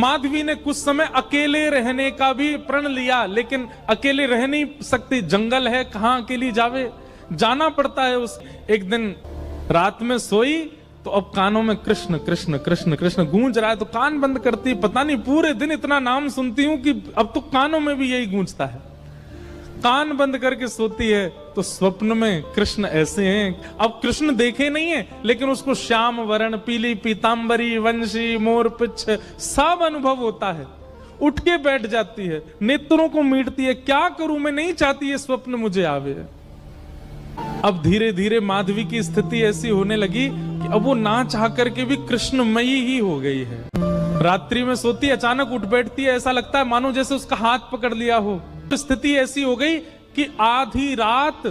माधवी ने कुछ समय अकेले रहने का भी प्रण लिया, लेकिन अकेले रह नहीं सकती, जंगल है, कहां अकेली जावे, जाना पड़ता है। उस एक दिन रात में सोई तो अब कानों में कृष्ण कृष्ण कृष्ण कृष्ण गूंज रहा है, तो कान बंद करती, पता नहीं पूरे दिन इतना नाम सुनती हूं कि अब तो कानों में भी यही गूंजता है। कान बंद करके सोती है तो स्वप्न में कृष्ण ऐसे हैं, अब कृष्ण देखे नहीं है लेकिन उसको श्याम वर्ण, पीली पीतांबरी, वंशी, मोर पिच्छ सब अनुभव होता है। उठ के बैठ जाती है, नेत्रों को मीटती है, क्या करूं मैं, नहीं चाहती ये स्वप्न मुझे आवे। अब धीरे धीरे माधवी की स्थिति ऐसी होने लगी कि अब वो ना चाह करके भी कृष्णमयी ही हो गई है। रात्रि में सोती, अचानक उठ बैठती है, ऐसा लगता है मानो जैसे उसका हाथ पकड़ लिया हो। स्थिति ऐसी हो गई कि आधी रात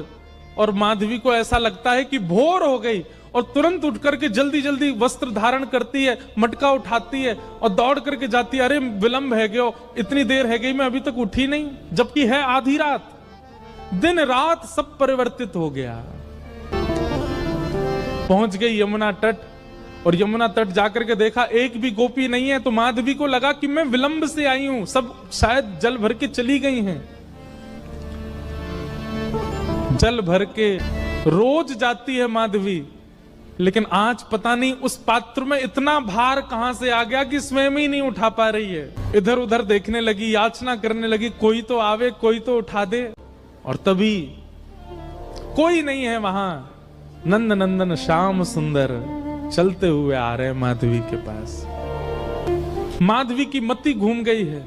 और माधवी को ऐसा लगता है कि भोर हो गई, और तुरंत उठ करके जल्दी जल्दी वस्त्र धारण करती है, मटका उठाती है और दौड़ करके जाती है। अरे विलंब है गयो, इतनी देर है गई, मैं अभी तक उठी नहीं, जबकि है आधी रात। दिन रात सब परिवर्तित हो गया। पहुंच गई यमुना तट, और यमुना तट जाकर के देखा एक भी गोपी नहीं है, तो माधवी को लगा कि मैं विलंब से आई हूं, सब शायद जल भर के चली गई हैं। जल भर के रोज जाती है माधवी, लेकिन आज पता नहीं उस पात्र में इतना भार कहां से आ गया कि स्वयं ही नहीं उठा पा रही है। इधर उधर देखने लगी, याचना करने लगी, कोई तो आवे, कोई तो उठा दे। और तभी कोई नहीं है वहां। नंद नंदन श्याम सुंदर चलते हुए आ रहे हैं माधवी के पास। माधवी की मति घूम गई है,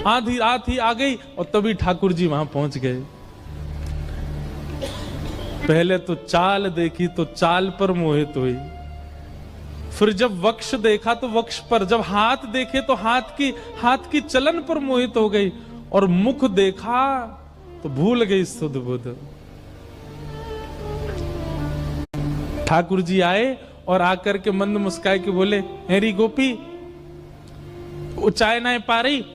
आधी रात ही आ गई, और तभी ठाकुर जी वहां पहुंच गए। पहले तो चाल देखी तो चाल पर मोहित हुई, फिर जब वक्ष देखा तो वक्ष पर, जब हाथ देखे तो हाथ की चलन पर मोहित हो गई, और मुख देखा तो भूल गई सुध बुध। ठाकुर जी आए और आकर के मंद मुस्काए के बोले, हेरी गोपी, वो चाय ना पा रही,